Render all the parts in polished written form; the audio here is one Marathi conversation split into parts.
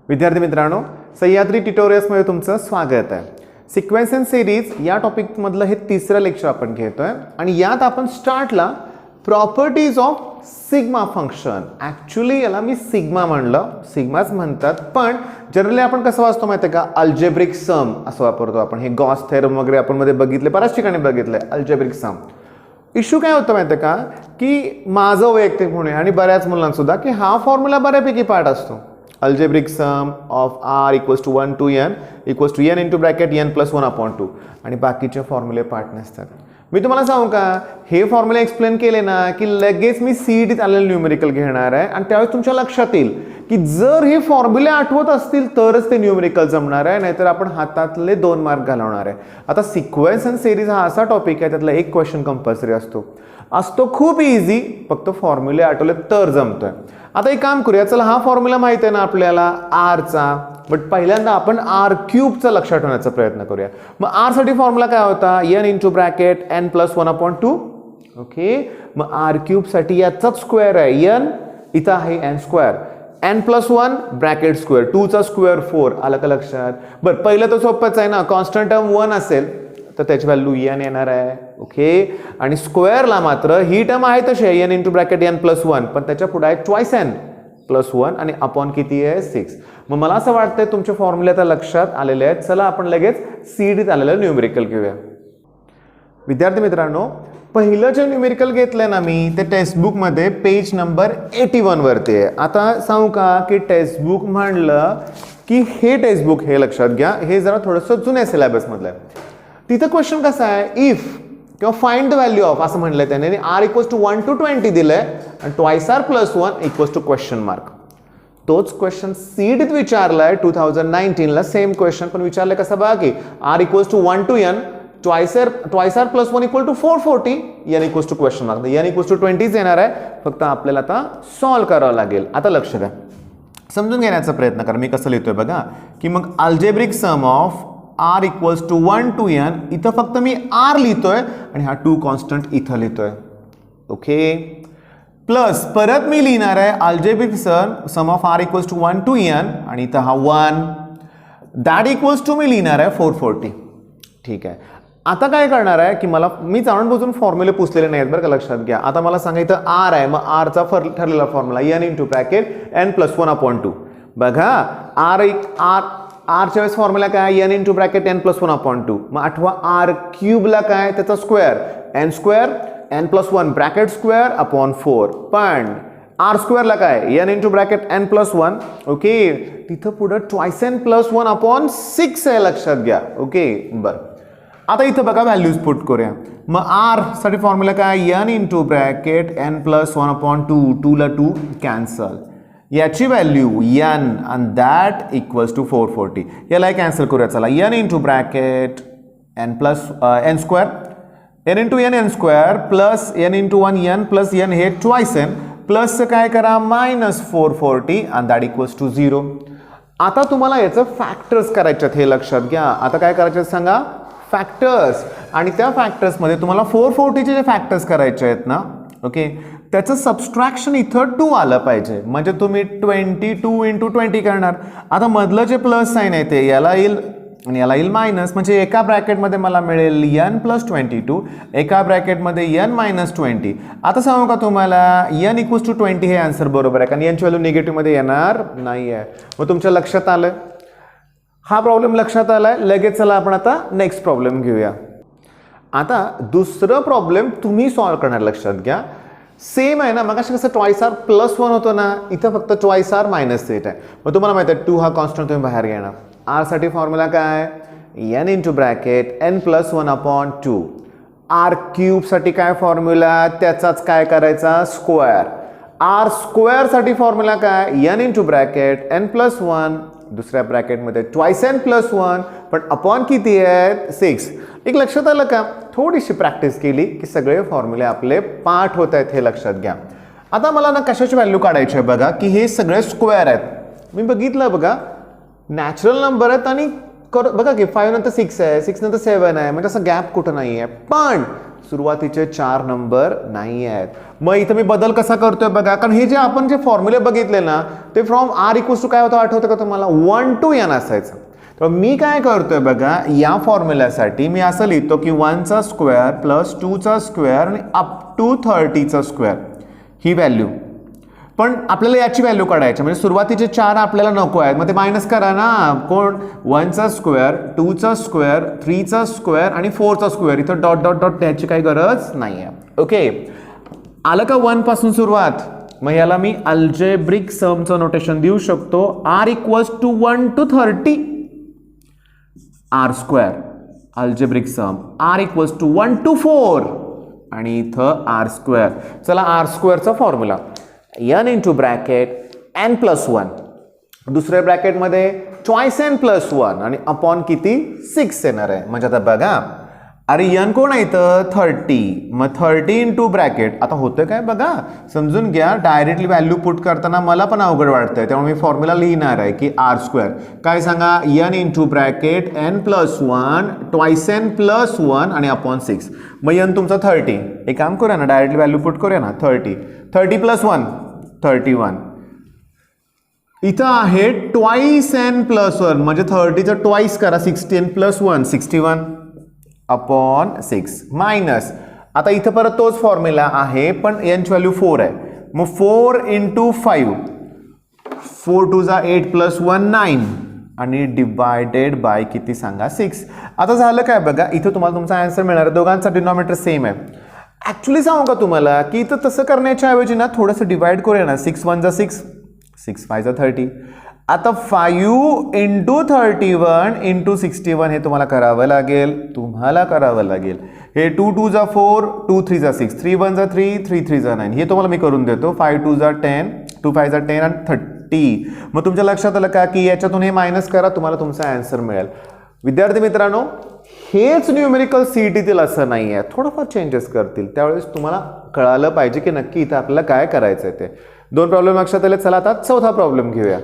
विद्यार्थी मित्रांनो, सह्याद्री ट्युटोरियल्समध्ये तुमचं स्वागत आहे. सिक्वेन्स अँड सिरीज या टॉपिकमधलं हे तिसरं लेक्चर आपण घेतोय आणि यात आपण स्टार्टला properties of sigma function. Actually याला मी सिग्मा म्हणलं, सिग्माच म्हणतात, पण जनरली आपण कसं वाचतो माहिती आहे का, अल्जेब्रिक सम असं वापरतो आपण. हे गॉस थेरम वगैरे आपण मध्ये बघितले, बऱ्याच ठिकाणी बघितलंय अल्जेब्रिक सम. इश्यू काय होतं माहिती आहे का, की माझं वैयक्तिक म्हणूया आणि बऱ्याच मुलांसुद्धा की हा फॉर्म्युला बऱ्यापैकी पार्ट असतो. Algebraic sum of r equals to 1 to n equals to n into bracket n plus 1 upon 2 आणि बाकीचे फॉर्म्युले पार्ट नसतात. मी तुम्हाला सांगू का, हे फॉर्म्युले एक्सप्लेन केले ना की लगेच मी सीईटीत आलेलं न्यूमेरिकल घेणार आहे आणि त्यावेळेस तुमच्या लक्षात येईल की जर हे फॉर्म्युले आठवत असतील तरच ते न्यूमेरिकल जमणार आहे, नाहीतर आपण हातातले 2 मार्क घालवणार आहे. आता सिक्वेन्स अँड सिरीज हा असा टॉपिक आहे, त्यातला एक क्वेश्चन कंपल्सरी असतो खूप इझी, फक्त फॉर्म्युले आठवले तर जमतोय. आता एक काम करूया, चला हा फॉर्म्युला माहिती आहे ना आपल्याला आरचा, बट पहिल्यांदा आपण आर क्यूबचा लक्षात ठेवण्याचा प्रयत्न करूया. मग आर साठी फॉर्म्युला काय होता, n into bracket n plus 1 upon 2. Okay, मग आर क्यूब साठी याचाच स्क्वेअर आहे n, इथं आहे n square, n plus 1 bracket square, 2 चा स्क्वेअर 4. आलं का लक्षात? बरं, पहिलं तर सोपंच आहे ना, कॉन्स्टंट टर्म 1 असेल तर त्याची व्हॅल्यू n येणार आहे. ओके, आणि स्क्वेअरला मात्र ही टर्म आहे तशी आहे n into bracket n plus 1, पण त्याच्या पुढे आहे ट्वाइस n प्लस 1 आणि अपॉन किती आहे 6. मग मला असं वाटतंय तुमचे फॉर्म्युले आता लक्षात आलेले आहेत. चला आपण लगेच सीईटीत आलेलं न्यूमेरिकल घेऊया. विद्यार्थी मित्रांनो, पहिलं जे न्यूमेरिकल घेतलंय ना मी, ते टेक्स्टबुकमध्ये पेज नंबर 81 वरती आहे. आता सांगू का की टेक्स्टबुक म्हणलं की हे टेक्स्टबुक, हे लक्षात घ्या, हे जरा थोडंसं जुन्या सिलेबसमधलं आहे. तिथं क्वेश्चन कसा आहे, इफ किंवा फाइंड द व्हॅल्यू ऑफ असं म्हटलंय त्याने, आर इक्वल्स टू 1 to 20 दिलंय आणि twice r plus 1 equals to question mark. तोच क्वेश्चन सीईटीत विचारलाय 2019ला, सेम क्वेश्चन, पण विचारलंय कसं बघा की r equals to 1 to n twice r plus 1 equal to 440 n equals to question mark. n equals to 20 येणार आहे, फक्त आपल्याला आता सॉल्व्ह करावं लागेल. आता लक्ष द्या, समजून घेण्याचा प्रयत्न करा मी कसं लिहितोय बघा, की मग algebraic sum of r equals to 1 to n, इथं फक्त मी r लिहितोय आणि हा 2 कॉन्स्टंट इथं लिहितोय. ओके, प्लस परत मी लिहिणार आहे algebraic sum of r equals to 1 to n आणि इथं हा 1 दॅट इक्वल्स टू मी लिहिणार आहे 440. ठीक आहे, आता काय करणार आहे की मी जाणून बुजून फॉर्म्युले पुसलेले नाहीत बरं का, लक्षात घ्या. आता मला सांगा इथं r आहे, मग r चा ठरलेला formula n into bracket n plus 1 upon 2. बघा, r च्या वेळेस फॉर्म्युला काय, n into bracket n plus 1 upon 2. मग आठवा r क्यूबला काय, त्याचा square n square n plus 1 bracket square upon 4. पण r स्क्वेअरला काय, n into bracket n plus 1. Okay, तिथं पुढं ट्वाइस n प्लस 1 अपॉन 6 आहे, लक्षात घ्या. ओके, बरं, आता इथं बघा व्हॅल्यूज पुट करूया. मग r साठी फॉर्म्युला काय, n into bracket n plus 1 upon 2, 2 ला 2 कॅन्सल, याची व्हॅल्यू n आणि दॅट इक्वल्स टू 440. याला कॅन्सल करूया, चला, n into bracket n plus n square, n into n square plus n into 1 n plus n हे ट्वाइस n प्लस काय करा मायनस 440 आणि दॅट इक्वल्स टू 0. आता तुम्हाला याचं फॅक्टर्स करायचे आहेत, हे लक्षात घ्या. आता काय करायचे सांगा, फॅक्टर्स, आणि त्या फॅक्टर्समध्ये तुम्हाला 440चे जे फॅक्टर्स करायचे आहेत ना, ओके, त्याचं सबस्ट्रॅक्शन इथं 2 आलं पाहिजे. म्हणजे तुम्ही 22 इंटू 20 करणार. आता मधलं जे प्लस साईन आहे ते याला येईल आणि याला येईल मायनस, म्हणजे एका ब्रॅकेटमध्ये मला मिळेल n प्लस 22, एका ब्रॅकेटमध्ये n मायनस 20. आता सांगू का तुम्हाला, n इक्वल्स टू 20 हे आन्सर बरोबर आहे, कारण यांची व्हॅल्यू निगेटिव्हमध्ये येणार नाही आहे. मग तुमच्या लक्षात आलं, हा प्रॉब्लेम लक्षात आलाय. लगेच चला आपण आता नेक्स्ट प्रॉब्लेम घेऊया. आता दुसरं प्रॉब्लेम तुम्ही सॉल्व्ह करणार, लक्षात घ्या. सेम आहे ना, मग कसं ट्वाइस आर प्लस 1 होतो ना, इथं फक्त ट्वाइस आर मायनस 8 आहे. मग तुम्हाला माहिती आहे 2 हा कॉन्स्टंट तुम्ही बाहेर घेणार. r साठी फॉर्म्युला काय, n into bracket n plus 1 upon 2. r cube साठी काय फॉर्म्युला, त्याचाच काय करायचा स्क्वेअर. r स्क्वेअर साठी फॉर्म्युला काय, n into bracket n plus 1, दुसऱ्या ब्रॅकेटमध्ये ट्वाइस n प्लस 1, पण अपॉन किती आहेत 6. एक लक्षात आलं का, थोडीशी प्रॅक्टिस केली की सगळे फॉर्म्युले आपले पाठ होत आहेत, हे लक्षात घ्या. आता मला ना कशाची व्हॅल्यू काढायची आहे बघा, की हे सगळे स्क्वेअर आहेत. मी बघितलं बघा, नॅचरल नंबर आहेत आणि बघा की 5 नंतर 6 आहे, 6 नंतर 7 आहे, म्हणजे असं गॅप कुठं नाही आहे. पण सुरुवातीचे 4 नंबर नाही आहेत. मग इथं मी बदल कसा करतोय बघा, कारण हे जे आपण जे फॉर्म्युले बघितले ना ते फ्रॉम आर इक्वल्स टू काय होतं आठवतं का तुम्हाला, 1 to n असायचं. तर मी काय करतोय बघा, या फॉर्म्युल्यासाठी मी असं लिहितो की 1चा स्क्वेअर प्लस 2चा स्क्वेअर आणि अप टू 30चा स्क्वेअर ही व्हॅल्यू. पण आपल्याला याची व्हॅल्यू काढायची, म्हणजे सुरुवातीचे 4 आपल्याला नको आहेत, मग ते मायनस करा ना. कोण, 1चा स्क्वेअर, 2चा स्क्वेअर, 3चा स्क्वेअर आणि 4चा स्क्वेअर. इथं डॉट डॉट डॉट त्याची काही गरज नाही आहे. ओके, आलं का 1 पासून सुरुवात. मग याला मी अल्जेब्रिक समचं नोटेशन देऊ शकतो. R equals to 1 to 30 r square, algebraic sum. R equals to 1 to 4 आणि इथं आर स्क्वेअर. चला आर स्क्वेअरचा formula, n into bracket n plus 1, दुसऱ्या ब्रॅकेटमध्ये ट्वाइस n प्लस 1 आणि अपॉन किती 6 येणार आहे. म्हणजे आता बघा, अरे n कोण आहे इथं 30, मग 30 इंटू ब्रॅकेट. आता होतं काय बघा, समजून घ्या. डायरेक्टली व्हॅल्यू पुट करताना मला पण अवघड वाटतंय, त्यामुळे मी फॉर्म्युला लिहिणार आहे की आर स्क्वेअर काय सांगा, n into bracket n plus 1 twice n plus 1 आणि अपॉन 6. मग n तुमचा 30. एक काम करूया ना, डायरेक्टली व्हॅल्यू पुट करूया ना. 30 प्लस 1 31. इथं आहे ट्वाइस n प्लस 1, म्हणजे 30चा ट्वाइस करा, 60n प्लस 1 61 अपॉन 6 मायनस. आता इथं परत तोच फॉर्म्युला आहे, पण n ची व्हॅल्यू 4 आहे. मग 4 इंटू 5, 4 2 जा 8 प्लस 1 9 आणि डिवायडेड बाय किती सांगा 6. आता झालं काय बघा, इथं तुम्हाला तुमचा आन्सर मिळणार आहे. दोघांचा डिनॉमिनेटर सेम आहे. ॲक्च्युली सांगू का तुम्हाला की इथं तसं करण्याच्या ऐवजी ना थोडंसं डिवाइड करूया ना. 6 1 जा 6, 6 5 जा 30. आता 5 इंटू 31 इंटू 61 हे तुम्हाला करावं लागेल, हे 2 2 जा 4, 2 3 जा 6, 3 1 जा 3, 3 3 जा 9. हे तुम्हाला मी करून देतो. 5 2 जा 10, 2 5 जा 10 आणि 30. मग तुमच्या लक्षात आलं का की याच्यातून हे मायनस करा, तुम्हाला तुमचा आन्सर मिळेल. विद्यार्थी मित्रांनो, हेच न्यूमेरिकल सीईटीतील असं नाही आहे, थोडंफार चेंजेस करतील. त्यावेळेस तुम्हाला कळालं पाहिजे की नक्की इथं आपल्याला काय करायचं आहे ते. 2 प्रॉब्लेम लक्षात आले. चला आता चौथा प्रॉब्लेम घेऊया.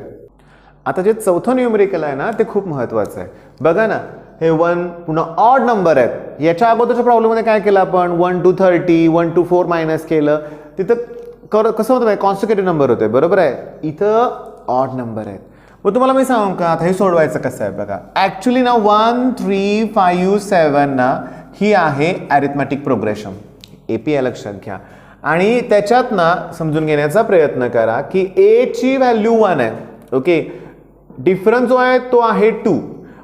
आता जे चौथं न्यूमेरिकल आहे ना ते खूप महत्त्वाचं आहे. बघा ना, हे 1 पुन्हा ऑड नंबर आहेत. याच्या अगोदरच्या प्रॉब्लेममध्ये काय केलं आपण, 1 to 30, 1 to 4 मायनस केलं. तिथं कसं होतं, कॉन्सिक्युटिव्ह नंबर होते, बरोबर आहे. इथं ऑड नंबर आहेत. मग तुम्हाला मी सांगू का आता हे सोडवायचं कसं आहे बघा. ॲक्च्युली ना 1 3 5 7 ना ही आहे अरिथमॅटिक प्रोग्रेशन, API लक्षात घ्या. आणि त्याच्यात ना समजून घेण्याचा प्रयत्न करा की a ची व्हॅल्यू 1 आहे. ओके, डिफरन्स जो आहे तो आहे 2.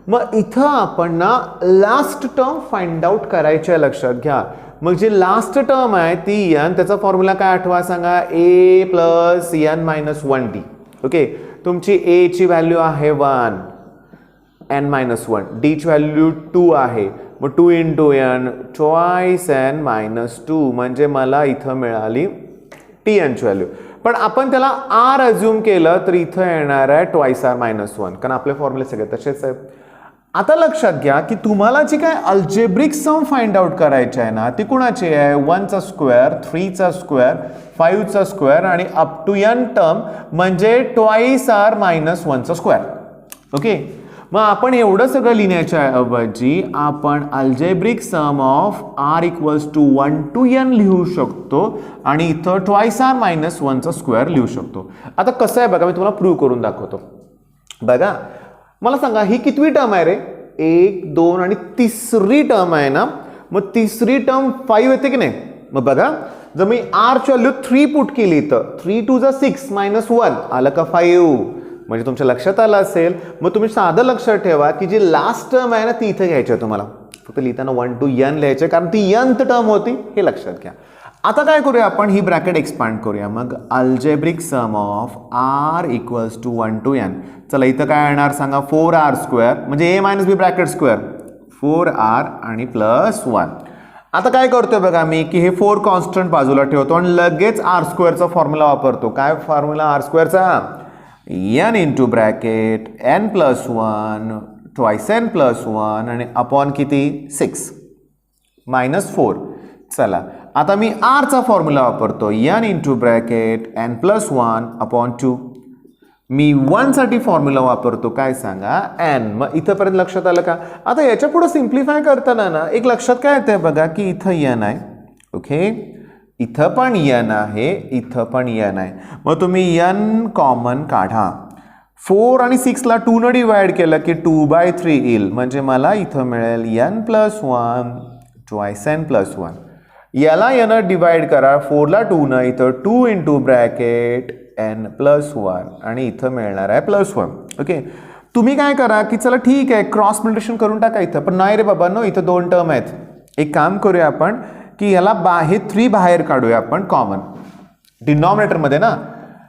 मग इथं आपण ना लास्ट टर्म फाइंड आउट करायची आहे, लक्षात घ्या. मग जी लास्ट टर्म आहे ती n, त्याचा फॉर्म्युला काय आठवा सांगा, a plus n minus 1d. Okay, तुमची a ची व्हॅल्यू आहे 1, n मायनस 1, d ची व्हॅल्यू 2 आहे. मग 2 into n twice n minus 2, म्हणजे मला इथं मिळाली tn ची व्हॅल्यू. पण आपण त्याला r अज्युम केलं तर इथं येणार आहे ट्वाइस r मायनस 1, कारण आपले फॉर्म्युले सगळे तसेच आहेत. आता लक्षात घ्या की तुम्हाला जी काय अल्जेब्रिक सम फाइंड आउट करायची आहे ना ती कुणाची आहे, 1चा स्क्वेअर, 3चा स्क्वेअर, 5चा स्क्वेअर आणि अप टू n टर्म, म्हणजे ट्वाइस r मायनस 1चा स्क्वेअर. ओके, मग आपण एवढं सगळं लिहिण्याच्या ऐवजी आपण algebraic sum of r equals to 1 to n लिहू शकतो आणि इथं ट्वाइस r मायनस 1चा स्क्वेअर लिहू शकतो. आता कसं आहे बघा, मी तुम्हाला प्रूव्ह करून दाखवतो. बघा, मला सांगा ही कितवी टर्म आहे रे, 1 2 आणि तिसरी टर्म आहे ना. मग तिसरी टर्म 5 येते की नाही. मग बघा, जर मी r ची व्हॅल्यू 3 पुट केली तर 3 2 जा 6 मायनस 1 आलं का 5, म्हणजे तुमच्या लक्षात आलं असेल. मग तुम्ही साधं लक्षात ठेवा की जी लास्ट टर्म आहे ना ती इथं घ्यायची आहे तुम्हाला. फक्त लिहिताना 1 to n लिहायचे, कारण ती nth टर्म होती, हे लक्षात घ्या. आता काय करूया आपण, ही ब्रॅकेट एक्सपांड करूया. मग algebraic sum of r equals to 1 to n. चला इथं काय येणार सांगा, 4r स्क्वेअर, म्हणजे a minus b bracket square, 4r आणि प्लस 1. आता काय करतोय बघा मी की हे 4 कॉन्स्टंट बाजूला ठेवतो आणि लगेच r स्क्वेअरचा फॉर्म्युला वापरतो. काय formula r स्क्वेअरचा, n into bracket n plus 1 twice n plus 1 आणि अपॉन किती 6 मायनस 4. चला आता मी r चा फॉर्म्युला वापरतो, n into bracket n plus 1 upon 2. मी 1 साठी फॉर्म्युला वापरतो, काय सांगा n. मग इथंपर्यंत लक्षात आलं का. आता याच्या पुढे सिम्प्लिफाय करताना ना एक लक्षात काय येतंय बघा की इथं n आहे ओके, इथं पण n आहे, इथं पण n आहे. मग तुम्ही n कॉमन काढा. 4 आणि 6 ला 2 न डिवाइड केलं की 2/3 येईल. म्हणजे मला इथं मिळेल n + 1 ट्वाइस n + 1. याला n डिवाइड करा. 4 ला 2 न, इथं 2 इंटू ब्रॅकेट n + 1 आणि इथं मिळणार आहे +1. ओके, तुम्ही काय करा की चला ठीक आहे क्रॉस मल्टिप्लिकेशन करून टाका इथं. पण नाही रे बाबा नो, इथं 2 टर्म आहेत. एक काम करूया आपण की याला हे 3 बाहेर काढूया आपण कॉमन डिनॉमिनेटरमध्ये ना.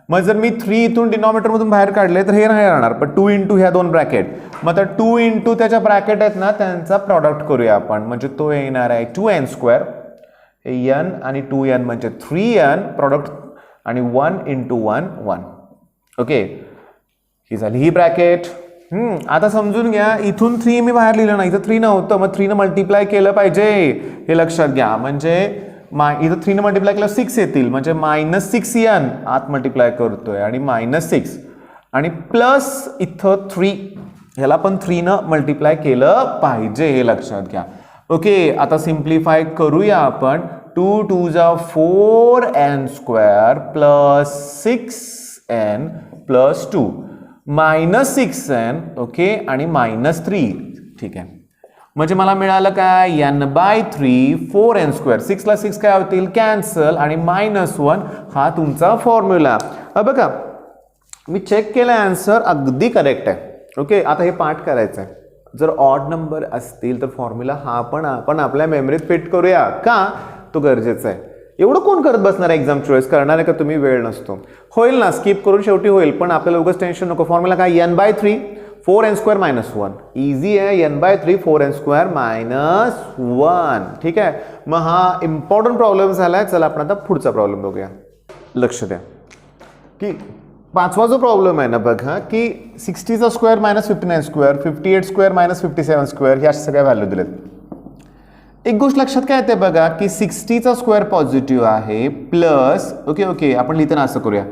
मग जर मी 3 इथून डिनॉमिनेटरमधून बाहेर काढले तर हे नाही राहणार, पण 2 इंटू ह्या 2 ब्रॅकेट. मग आता 2 इंटू त्याच्या ब्रॅकेट आहेत ना, त्यांचा प्रॉडक्ट करूया आपण. म्हणजे तो येणार आहे 2n². हे n आणि 2n म्हणजे 3n प्रॉडक्ट आणि 1 इंटू 1 1. ओके, ही झाली ही ब्रॅकेट. आता समजून घ्या, इथून 3 मी बाहेर लिहिलं नाही, इथं 3 नव्हतं, मग 3 न मल्टिप्लाय केलं पाहिजे, हे लक्षात घ्या. म्हणजे इथं 3 न मल्टिप्लाय केलं 6 येतील, म्हणजे -6n आत मल्टिप्लाय करतोय आणि -6 आणि प्लस इथं 3, ह्याला पण 3 न मल्टिप्लाय केलं पाहिजे, हे लक्षात घ्या. ओके, आता सिम्प्लिफाय करूया आपण. 2 2 जा 4n² plus 6n plus 2 -6n. Okay, आणि -3. ठीक आहे, म्हणजे मला मिळालं काय n/3 4n². 6 ला 6 काय होतील कॅन्सल आणि -1 हा तुमचा फॉर्म्युला. बघा मी चेक केलं, आन्सर अगदी करेक्ट आहे. ओके, आता हे पाठ करायचं आहे. जर ऑड नंबर असतील तर फॉर्म्युला हा पण आपण आपल्या मेमरीत फिट करूया का, तो गरजेचा आहे. एवढं कोण करत बसणार आहे एक्झाम चॉईस, करणार आहे का तुम्ही, वेळ नसतो. होईल ना, स्किप करून शेवटी होईल, पण आपल्याला उगाच टेन्शन नको. फॉर्म्युला काय n/3 4n² - 1. इझी आहे, n/3 4n² - 1. ठीक आहे, मग हा इम्पॉर्टंट प्रॉब्लेम झालाय. चला आपण आता पुढचा प्रॉब्लेम बघूया. लक्ष द्या की 5वा जो प्रॉब्लेम आहे ना बघा, की 60चा स्क्वेअर - 59², 58² - 57² ह्या सगळ्या व्हॅल्यू दिलेत. एक गोष्ट लक्षात काय येते बघा की 60चा स्क्वेअर पॉझिटिव्ह आहे प्लस, ओके आपण लिहिताना असं करूया,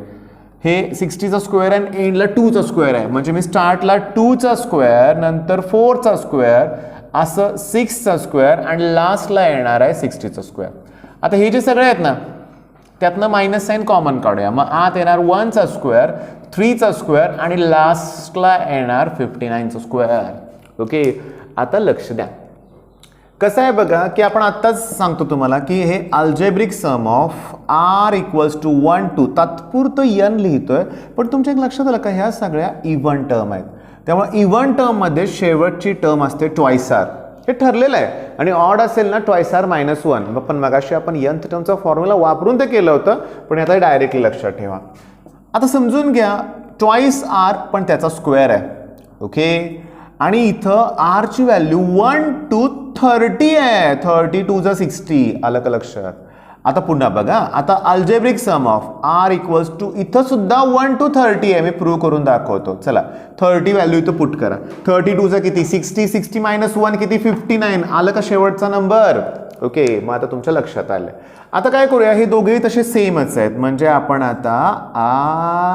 हे 60चा स्क्वेअर आणि एंडला 2चा स्क्वेअर आहे. म्हणजे मी स्टार्टला 2चा स्क्वेअर, नंतर 4चा स्क्वेअर, असं 6चा स्क्वेअर आणि लास्टला येणार आहे 60चा स्क्वेअर. आता हे जे सगळे आहेत ना, त्यातनं मायनस साइन कॉमन काढूया. मग आत येणार 1चा स्क्वेअर, 3चा स्क्वेअर आणि लास्टला येणार 59चा स्क्वेअर. ओके, आता लक्ष द्या कसं आहे बघा की आपण आत्ताच सांगतो तुम्हाला की हे algebraic sum of r = 1 to तात्पुरतं n लिहितोय, पण तुमच्या एक लक्षात आलं का ह्या सगळ्या इव्हन टर्म आहेत. त्यामुळे इव्हन टर्म मध्ये शेवटची टर्म असते ट्वाइस r, हे ठरलेलं आहे. आणि ऑड असेल ना ट्वाइस r - 1. पण मगाशी आपण nth टर्मचा फॉर्म्युला वापरून ते केलं होतं, पण आता डायरेक्टली लक्षात ठेवा. आता समजून घ्या, ट्वाइस r पण त्याचा स्क्वेअर आहे. ओके, आणि इथं r ची व्हॅल्यू 1 to 30 आहे. 32 जा 60. आलं का लक्षात. आता पुन्हा बघा, आता अल्जेब्रिक सम ऑफ r = इथं सुद्धा 1 to 30 आहे. मी प्रूव्ह करून दाखवतो. चला 30 व्हॅल्यू इथं पुट करा. 32 चा किती 60, 60 - 1 किती 59. आलं का शेवटचा नंबर. ओके, मग आता तुमच्या लक्षात आलं. आता काय करूया, हे दोघेही तसे सेमच आहेत. म्हणजे आपण आता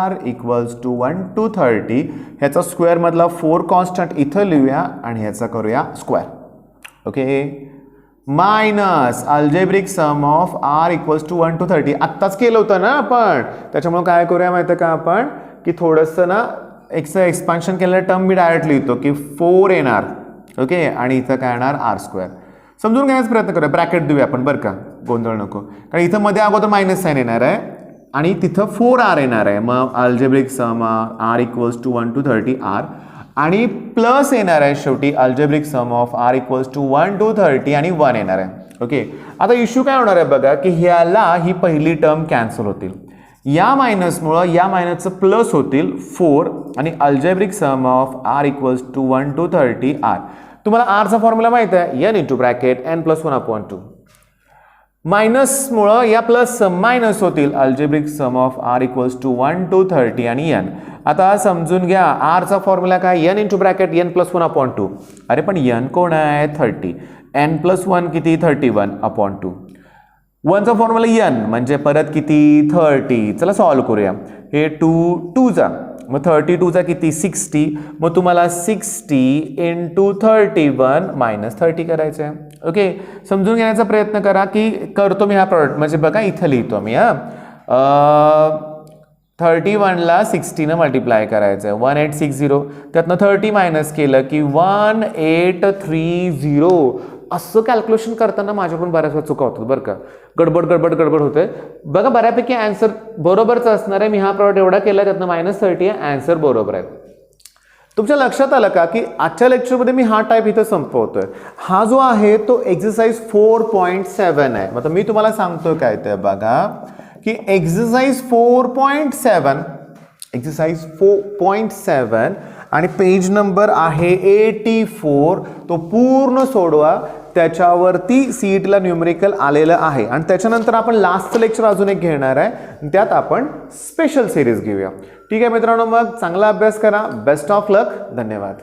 r = 1 to 30 ह्याचा स्क्वेअर मधला 4 कॉन्स्टंट इथं लिहूया आणि ह्याचा करूया square. Okay, minus algebraic sum of r = 1 to 30 आत्ताच केलं होतं ना आपण. त्याच्यामुळे काय करूया माहिती का आपण, की थोडंसं ना एक्सपान्शन केलेलं टर्म मी डायरेक्ट लिहितो की 4 येणार. ओके, आणि इथं काय येणार r². समजून घ्यायचा प्रयत्न करूया. ब्रॅकेट देऊया आपण बरं का, गोंधळ नको. कारण इथं मध्ये अगोदर मायनस साइन येणार आहे आणि तिथं 4r येणार आहे. मग algebraic some r = 1 to 30 r आणि प्लस येणार आहे शेवटी algebraic sum of r = 1 to 30 आणि 1 येणार आहे. ओके, आता इश्यू काय होणार आहे बघा की ह्याला ही पहिली टर्म कॅन्सल होतील. या मायनसमुळं या मायनसचं प्लस होतील 4 आणि algebraic sum of r = 1 to 30 r. तुम्हाला r चा फॉर्म्युला माहित आहे, n इंटू ब्रॅकेट n + 1/2. मायनसमुळं या प्लस मायनस होतील. Algebraic sum of r = 1 to 30 आणि n. आता समजून घ्या, r चा फॉर्म्युला काय, n इंटू ब्रॅकेट n + 1/2. अरे पण n कोण आहे 30, n + 1 किती 31/2. 1 चा फॉर्म्युला n म्हणजे परत किती 30. चला सॉल्व करूया. हे 2 चा, मग 32 चा किती 60. मग तुम्हाला 60 × 31 - 30 करायचं आहे. ओके, समजून घेण्याचा प्रयत्न करा की करतो मी हा प्रॉडक्ट, म्हणजे बघा इथं लिहितो मी 31ला 60 मल्टिप्लाय करायचं आहे, 1860, त्यातनं 30 मायनस केलं की 1830. असं कॅल्क्युलेशन करताना माझ्याकडून बऱ्याच वेळा चुका होतात बरं का, गडबड होते बघा. बऱ्यापैकी आन्सर बरोबरच असणार आहे. मी हा प्रॉडक्ट एवढा केला, त्यातनं -30 आहे, आन्सर बरोबर आहे. तुमच्या लक्षात आलं का की आजच्या लेक्चरमध्ये मी हा टाईप इथं संपवतोय. हा जो आहे तो एक्सरसाइज 4.7 आहे. मतलब मी तुम्हाला सांगतोय काय ते बघा की एक्सरसाइज 4.7 आणि पेज नंबर आहे 84. तो पूर्ण सोडवा, त्याच्यावरती CETला न्यूमेरिकल आलेलं आहे. आणि त्याच्यानंतर आपण लास्टचं लेक्चर अजून एक घेणार आहे, त्यात आपण स्पेशल सिरीज घेऊया. ठीक आहे मित्रांनो, मग चांगला अभ्यास करा. बेस्ट ऑफ लक. धन्यवाद.